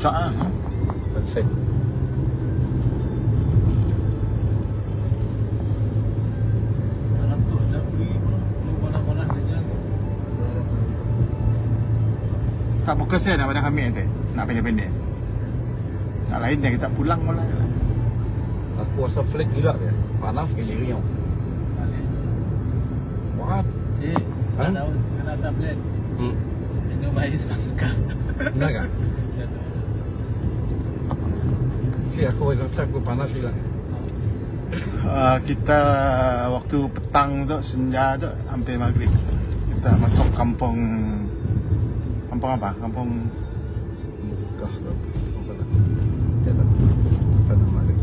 puncak lah. Sunset. Malam tu ada free bro. Lu mana-mana kerja. Tak fokus saya nak pada kami nanti. Nak pendek-pendek. Nak lain dia kita pulang malah. Aku rasa flat gila dia. Panas ke diri kau. Balik. What? Si, Ha? tak tahu. Kena tablet. Minum air semangka. Benar kan? Si aku rasa aku panas gila. Kita waktu petang tu, senja tu, hampir maghrib. Kita masuk kampung apa? Kampung Mekah tu. Apa nak? Dia tak. Tak nama dia.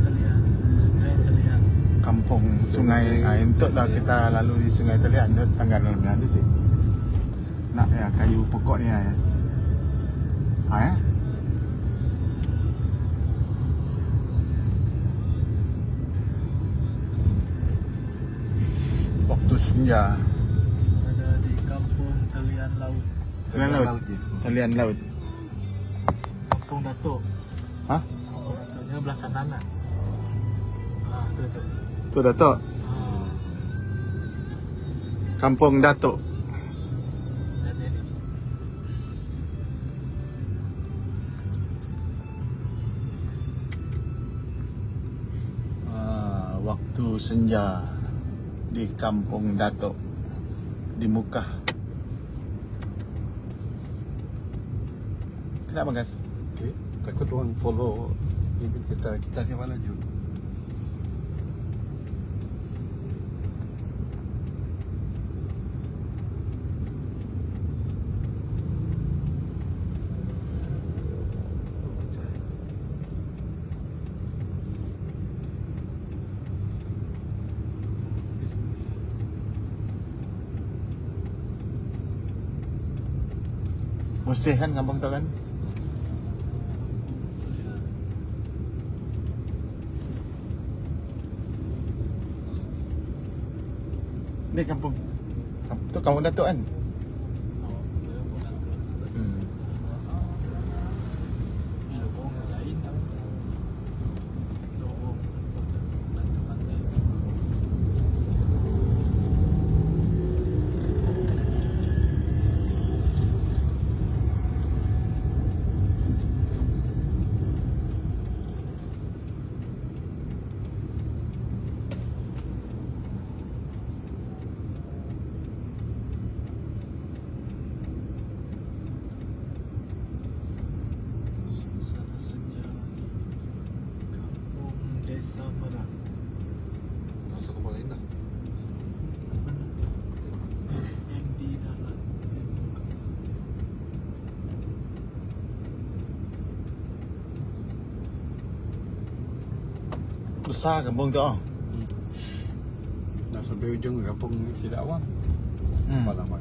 Terlihat. Sungai terlihat. kampung sungai. Untuk dah kita lalu di Sungai Telian tu tanggal lebih ada sih. Nak ya kayu pokok ni ya. Ya. Waktu senja. Ada di kampung Telian Laut. Telian Laut. Telian Laut. Kampung Datuk. Hah? Kampung Datuk. Ini belah kanan lah. Tu. Tu Datuk. Kampung Datuk. Dan ini. Waktu senja di Kampung Datuk di Mukah. Kenapa guys? Okay. Takut orang follow ini kita siapa laju. Bersih kan kampung tu kan? Ni kampung. Tu kampung Datuk kan? Desa Merah. Masuk ke lain dah. MD Darat. Besar kampung tu. Dah sampai ujung kampung Sidak Awang. Malam.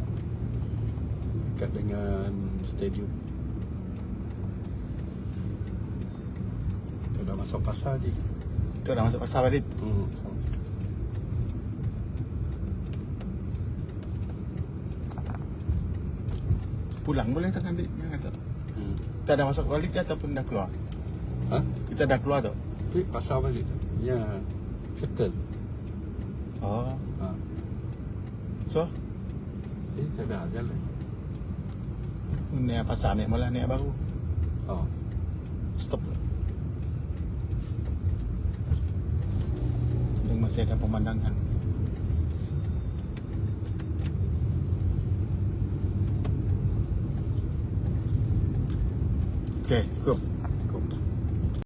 Dekat dengan stadium. Tu dah masuk pasar je. Tu dah masuk pasar balik. Pulang boleh tak ambil yang kata? Kita dah masuk balik ke ataupun dah keluar? Ha? Kita dah keluar tu. Tu pasar balik. Ya, circle. Oh. Ha. So, Saya dah jalan. ni pasar ni malah ni baru. Oh. Stop. Yang masih ada pemandangan. Okey, cukup.